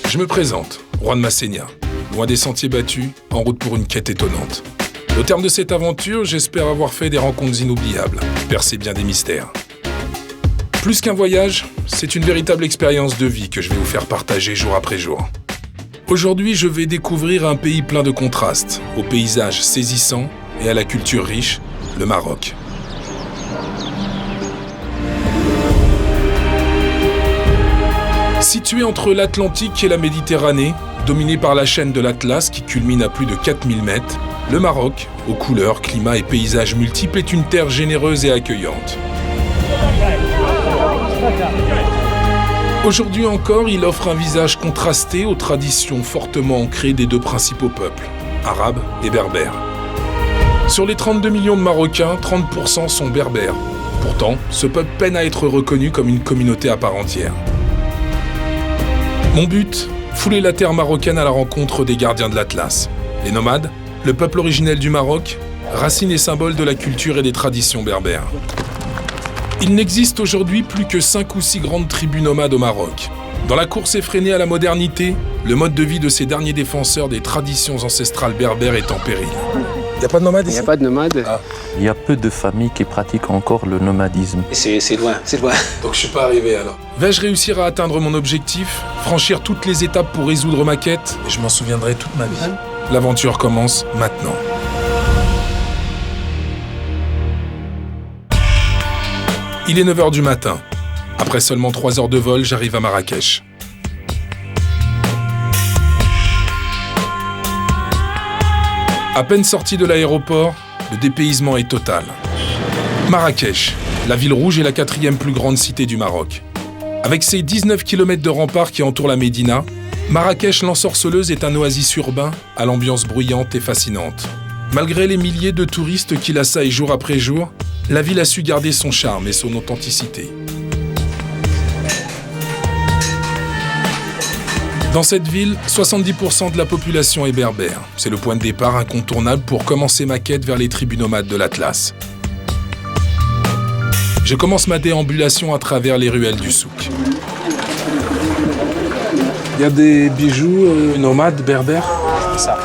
Je me présente, Juan Massénia, loin des sentiers battus, en route pour une quête étonnante. Au terme de cette aventure, j'espère avoir fait des rencontres inoubliables, percé bien des mystères. Plus qu'un voyage, c'est une véritable expérience de vie que je vais vous faire partager jour après jour. Aujourd'hui, je vais découvrir un pays plein de contrastes, aux paysages saisissants et à la culture riche, le Maroc. Situé entre l'Atlantique et la Méditerranée, dominé par la chaîne de l'Atlas qui culmine à plus de 4000 mètres, le Maroc, aux couleurs, climats et paysages multiples, est une terre généreuse et accueillante. Aujourd'hui encore, il offre un visage contrasté aux traditions fortement ancrées des deux principaux peuples, arabes et berbères. Sur les 32 millions de Marocains, 30% sont berbères. Pourtant, ce peuple peine à être reconnu comme une communauté à part entière. Mon but, fouler la terre marocaine à la rencontre des gardiens de l'Atlas. Les nomades, le peuple originel du Maroc, racine et symbole de la culture et des traditions berbères. Il n'existe aujourd'hui plus que 5 ou 6 grandes tribus nomades au Maroc. Dans la course effrénée à la modernité, le mode de vie de ces derniers défenseurs des traditions ancestrales berbères est en péril. Il n'y a pas de nomades ici ? Il n'y a pas de nomades. Ah. Il y a peu de familles qui pratiquent encore le nomadisme. C'est loin. Donc je suis pas arrivé alors. Vais-je réussir à atteindre mon objectif ? Franchir toutes les étapes pour résoudre ma quête ? Et je m'en souviendrai toute ma vie. L'aventure commence maintenant. Il est 9h du matin. Après seulement 3 heures de vol, j'arrive à Marrakech. À peine sorti de l'aéroport, le dépaysement est total. Marrakech, la ville rouge est la 4e plus grande cité du Maroc. Avec ses 19 km de remparts qui entourent la Médina, Marrakech l'ensorceleuse est un oasis urbain à l'ambiance bruyante et fascinante. Malgré les milliers de touristes qui l'assaillent jour après jour, la ville a su garder son charme et son authenticité. Dans cette ville, 70% de la population est berbère. C'est le point de départ incontournable pour commencer ma quête vers les tribus nomades de l'Atlas. Je commence ma déambulation à travers les ruelles du souk. Il y a des bijoux nomades berbères ? C'est ça.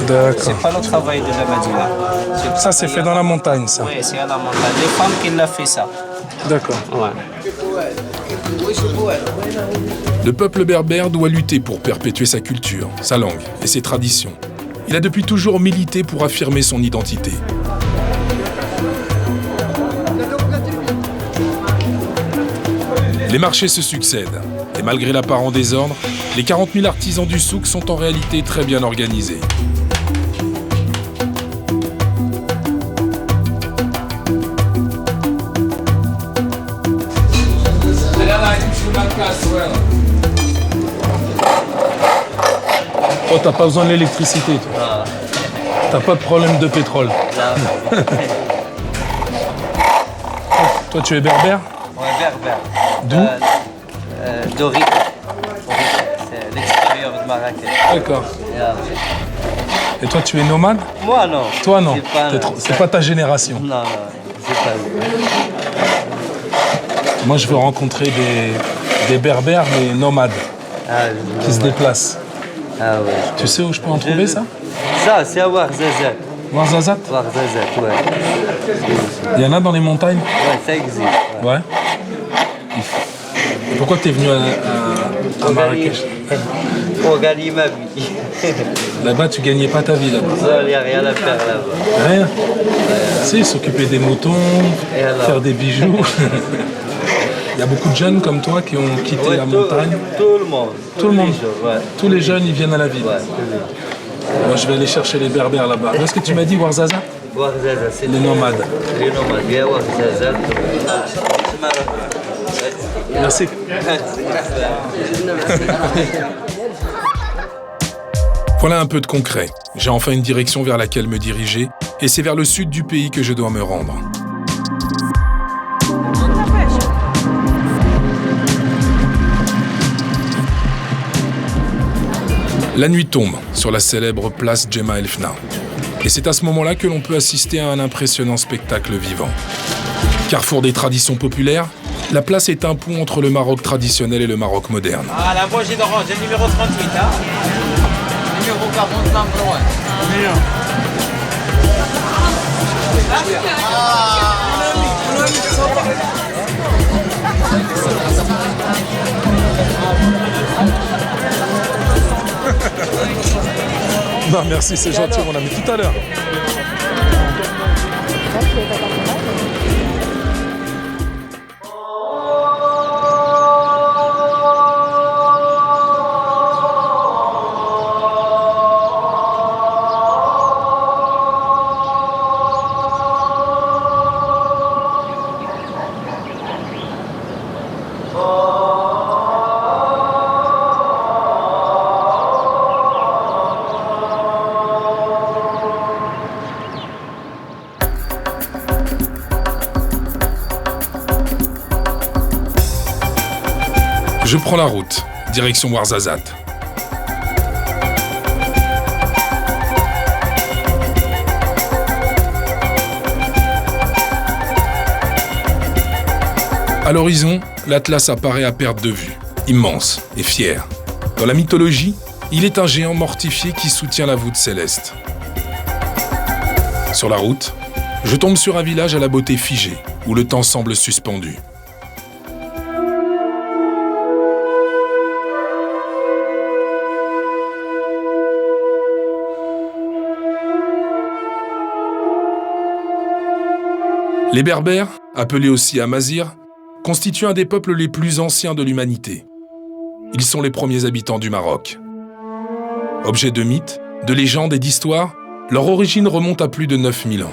D'accord. C'est pas le travail de la Médina. Ça, c'est fait dans la montagne, ça ? Oui, c'est à la montagne. Les femmes qui l'ont fait ça. D'accord. Ouais. Le peuple berbère doit lutter pour perpétuer sa culture, sa langue et ses traditions. Il a depuis toujours milité pour affirmer son identité. Les marchés se succèdent, et malgré l'apparent désordre, les 40 000 artisans du souk sont en réalité très bien organisés. Oh, t'as pas besoin de l'électricité, toi. T'as pas de problème de pétrole. Toi, tu es berbère ? Ouais, berbère. D'où D'Orica. C'est l'extérieur de Marrakech. D'accord. Et toi, tu es nomade ? Moi, non. Toi, non. C'est pas, C'est pas ta génération. Non, c'est pas. Moi, je veux rencontrer des berbères, mais nomades, qui se déplacent. Ah ouais. Tu sais où je peux en trouver ça ? Ça, c'est à Ouarzazate. Ouarzazate ? Ouarzazate, ouais. Il y en a dans les montagnes ? Ouais, ça existe. Ouais. Et pourquoi t'es venu à Marrakech ? Pour gagner ma vie. Là-bas, tu gagnais pas ta vie, là-bas. Il n'y a rien à faire là-bas. Rien. Tu sais, s'occuper des moutons, faire des bijoux. Il y a beaucoup de jeunes comme toi qui ont quitté la montagne. Tout le monde. Tout le monde. Ouais. Tous les jeunes, ils viennent à la ville. Ouais, Moi, je vais aller chercher les berbères là-bas. Où est-ce que tu m'as dit, Ouarzazate ? Ouarzazate, c'est Les nomades. Les nomades, il y a Ouarzazate. Merci. Voilà un peu de concret. J'ai enfin une direction vers laquelle me diriger, et c'est vers le sud du pays que je dois me rendre. La nuit tombe sur la célèbre place Djema El Fna. Et c'est à ce moment-là que l'on peut assister à un impressionnant spectacle vivant. Carrefour des traditions populaires, La place est un pont entre le Maroc traditionnel et le Maroc moderne. Ah, la voie d'orange, le numéro 38, hein. Numéro 40, number 1. Non, merci, c'est gentil, mon ami. Tout à l'heure. Je prends la route, direction Ouarzazate. À l'horizon, l'Atlas apparaît à perte de vue, immense et fier. Dans la mythologie, il est un géant mortifié qui soutient la voûte céleste. Sur la route, je tombe sur un village à la beauté figée, où le temps semble suspendu. Les Berbères, appelés aussi Amazirs, constituent un des peuples les plus anciens de l'humanité. Ils sont les premiers habitants du Maroc. Objet de mythes, de légendes et d'histoires, leur origine remonte à plus de 9000 ans.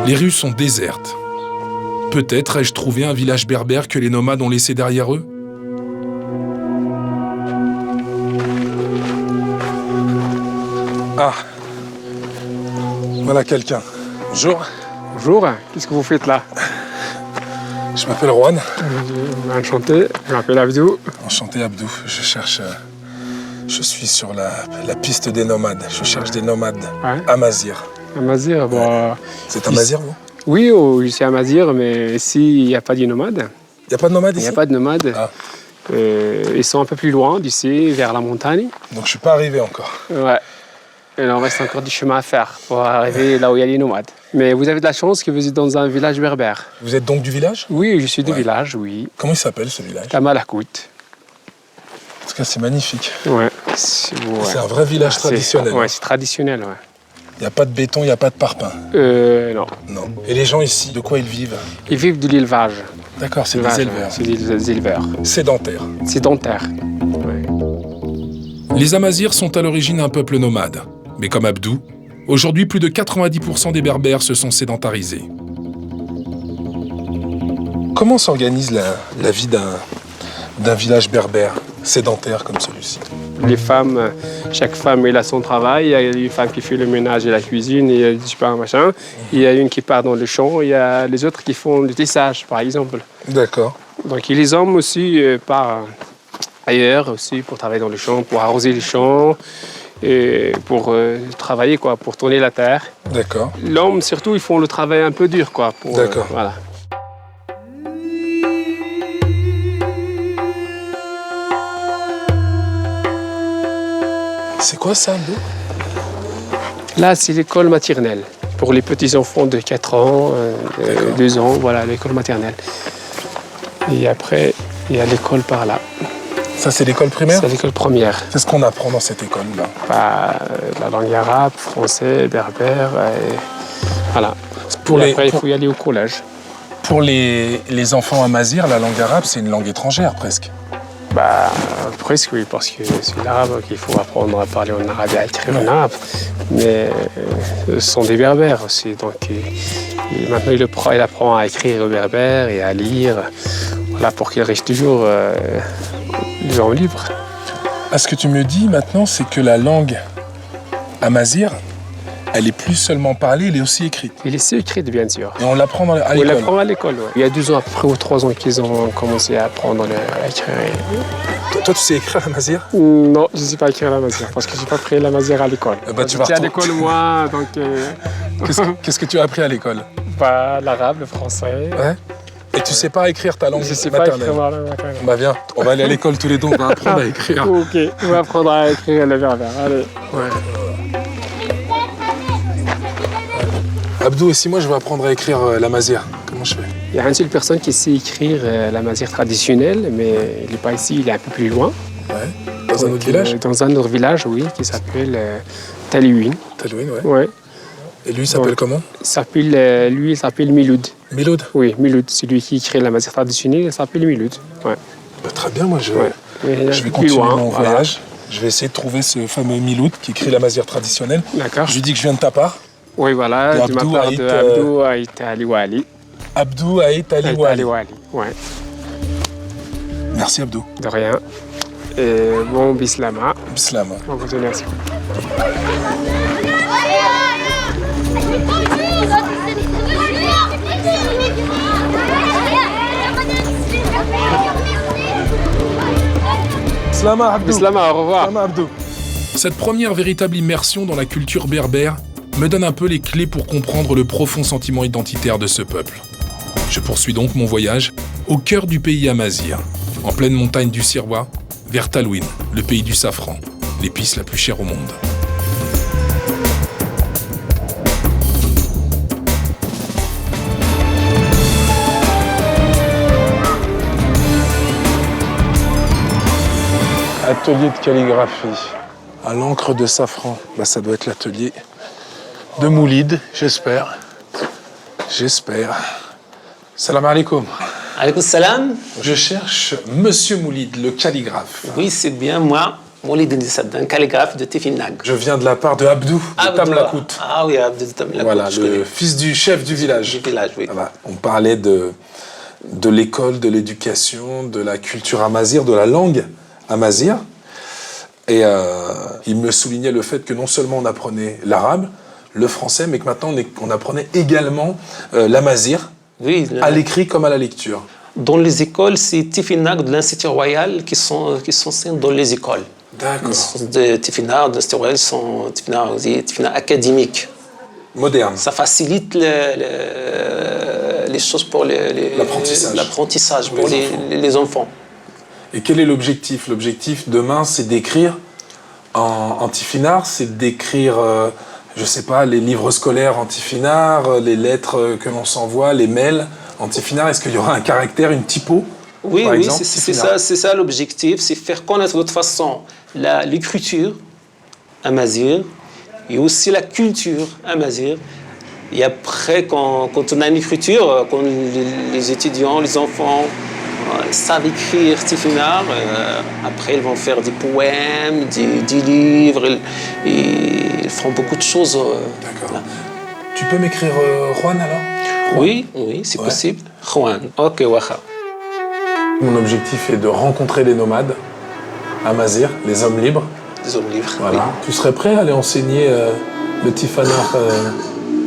Les rues sont désertes. Peut-être ai-je trouvé un village berbère que les nomades ont laissé derrière eux? Ah, voilà quelqu'un. Bonjour. Bonjour, qu'est-ce que vous faites là? Je m'appelle Juan. Enchanté, je m'appelle Abdou. Enchanté Abdou. Je suis sur la piste des nomades. Je cherche des nomades. Ouais. Amazirs. Amazir, bon... C'est Amazir, vous? Oui, je suis Amazir, mais ici, il n'y a pas de nomades. Il n'y a pas de nomades Il ici? n'y a pas de nomades. Ah. Ils sont un peu plus loin d'ici, vers la montagne. Donc je ne suis pas arrivé encore. Ouais. Et là, il reste encore du chemin à faire pour arriver là où il y a les nomades. Mais vous avez de la chance que vous êtes dans un village berbère. Vous êtes donc du village? Oui, je suis du village, oui. Comment il s'appelle ce village? Tamalakout. En tout cas, c'est magnifique. Ouais. C'est un vrai village traditionnel. Ouais, c'est traditionnel, ouais. Il n'y a pas de béton, il n'y a pas de parpaing. Non. Non. Et les gens ici, de quoi ils vivent? Ils vivent de l'élevage. D'accord, c'est des éleveurs. C'est des éleveurs. Sédentaires. Sédentaires. Ouais. Les Amazirs sont à l'origine un peuple nomade. Mais comme Abdou, aujourd'hui plus de 90% des Berbères se sont sédentarisés. Comment s'organise la vie d'un village berbère sédentaire comme celui-ci? Les femmes, chaque femme elle a son travail. Il y a une femme qui fait le ménage et la cuisine, il y a du pain, machin. Il y a une qui part dans le champ, il y a les autres qui font le tissage, par exemple. D'accord. Donc et les hommes aussi partent ailleurs aussi pour travailler dans le champ, pour arroser les champs, et pour travailler, quoi, pour tourner la terre. D'accord. L'homme, surtout, ils font le travail un peu dur, quoi. D'accord. Voilà. C'est quoi ça, Abdou? Là, c'est l'école maternelle pour les petits-enfants de 4 ans, 2 ans, voilà, l'école maternelle. Et après, il y a l'école par là. Ça, c'est l'école primaire? C'est l'école première. C'est ce qu'on apprend dans cette école-là? La langue arabe, français, berbère, et voilà. Après, il faut y aller au collège. Pour les enfants amazirs, la langue arabe, c'est une langue étrangère, presque. Presque oui, parce que c'est l'arabe qu'il faut apprendre à parler en arabe et à écrire en arabe. Mais ce sont des berbères aussi, donc maintenant il apprend à écrire au berbère et à lire, voilà, pour qu'il reste toujours les hommes libres. Ce que tu me dis maintenant, c'est que la langue amazir, elle est plus seulement parlée, elle est aussi écrite. Elle est aussi écrite, bien sûr. Et on l'apprend à l'école? On l'apprend à l'école, oui. Il y a 2 ans après ou 3 ans qu'ils ont commencé à apprendre à écrire Toi, tu sais écrire la mazir? Non, je ne sais pas écrire la mazir parce que je n'ai pas pris la mazir à l'école. Tu vas J'étais à l'école, moi, donc... Qu'est-ce que tu as appris à l'école? L'arabe, le français. Ouais. Et tu sais pas écrire ta langue Je ne sais pas maternelle? écrire ma langue maternelle. Bah viens, on va aller à l'école tous les deux, on va apprendre à écrire. Ok, on va apprendre à écrire le berbère. Allez. Ouais. Abdou, et si moi je veux apprendre à écrire la mazir, comment je fais? Il y a une seule personne qui sait écrire la mazir traditionnelle, mais il n'est pas ici, il est un peu plus loin. Ouais. Dans un autre village? Dans un autre village, oui, qui s'appelle Talouine. Talouine, ouais. Ouais. Et lui, il s'appelle comment? Lui, il s'appelle Miloud. Miloud? Oui, Miloud. C'est lui qui crée la mazir traditionnelle, il s'appelle Miloud. Ouais. Bah, très bien, moi je vais Plus continuer loin, mon voilà. voyage. Je vais essayer de trouver ce fameux Miloud qui écrit la mazir traditionnelle. D'accord. Je lui dis que je viens de ta part. Oui, voilà, De de ma Abdou part Haït, de Abdou Haït Ali-Wali. Abdou Haït Ali-Wali. Ouais, Merci Abdou. de rien. Et bon bislama. Bislam. Bonne continuation. Slama Abdou. Bislama, au revoir. Slama Abdou. Cette première véritable immersion dans la culture berbère me donne un peu les clés pour comprendre le profond sentiment identitaire de ce peuple. Je poursuis donc mon voyage au cœur du pays amazigh, en pleine montagne du Sirois, vers Talouine, le pays du safran, l'épice la plus chère au monde. Atelier de calligraphie à l'encre de safran. Bah, ça doit être l'atelier de Moulid, j'espère. J'espère. Salam alaikum. Alaykoum salam. Je cherche Monsieur Moulid, le calligraphe. Oui, c'est bien moi, Moulid un calligraphe de Tifinag. Je viens de la part de Abdou, de Tamlakout. Ah oui, Abdou de Tamlakout. Voilà, le fils du chef du village. Du village, oui. Voilà. On parlait de l'école, de l'éducation, de la culture amazigh, de la langue amazigh. Et il me soulignait le fait que non seulement on apprenait l'arabe, le français, mais que maintenant on apprenait également l'amazigh, Oui, à l'écrit comme à la lecture. dans les écoles, c'est Tifinag de l'Institut Royal qui sont dans les écoles. D'accord. De Tifinag, de l'Institut Royal, sont Tifinag académiques. Moderne. Ça facilite les choses pour l'apprentissage pour les enfants. Et quel est l'objectif? L'objectif demain, c'est d'écrire en tifinagh, c'est d'écrire, je sais pas, les livres scolaires en tifinagh, les lettres que l'on s'envoie, les mails en tifinagh. Est-ce qu'il y aura un caractère, une typo? Oui, par exemple, c'est ça l'objectif, c'est faire connaître de toute façon l'écriture amazigh et aussi la culture amazigh. Et après, quand on a une écriture, quand les étudiants, les enfants savent écrire tifinagh, après ils vont faire des poèmes, des livres, ils feront beaucoup de choses. D'accord. Tu peux m'écrire Juan alors? Oui, c'est possible. Juan, ok, waha. Mon objectif est de rencontrer les nomades amazigh, les hommes libres. Des hommes libres. Voilà. Tu serais prêt à aller enseigner le tifinagh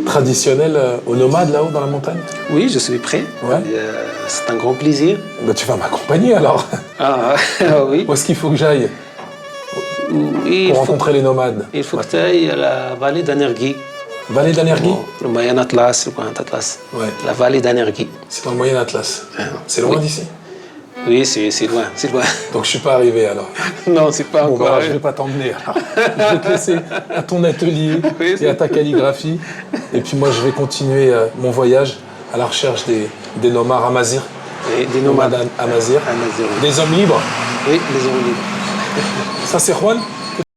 traditionnel aux nomades là-haut dans la montagne? Oui, je suis prêt. Ouais. C'est un grand plaisir. Bah, tu vas m'accompagner alors. Ah oui. Où est-ce qu'il faut que j'aille Oui, pour rencontrer les nomades? il faut que tu ailles à la vallée d'Anergui. Vallée d'Anergui? Le Moyen Atlas, le Grand Atlas. Ouais. La vallée d'Anergui. C'est dans le Moyen Atlas. C'est loin Oui. d'ici? Oui, c'est loin, c'est loin. Donc je suis pas arrivé alors. Non, c'est pas Bon, encore. voilà, je vais pas t'emmener alors. Je vais te laisser à ton atelier Oui, et à ta calligraphie. Et puis moi je vais continuer mon voyage à la recherche des nomades amazigh. Et des nomades Amazigh. amazigh. Des hommes libres. Oui, les hommes libres. Ça c'est Juan?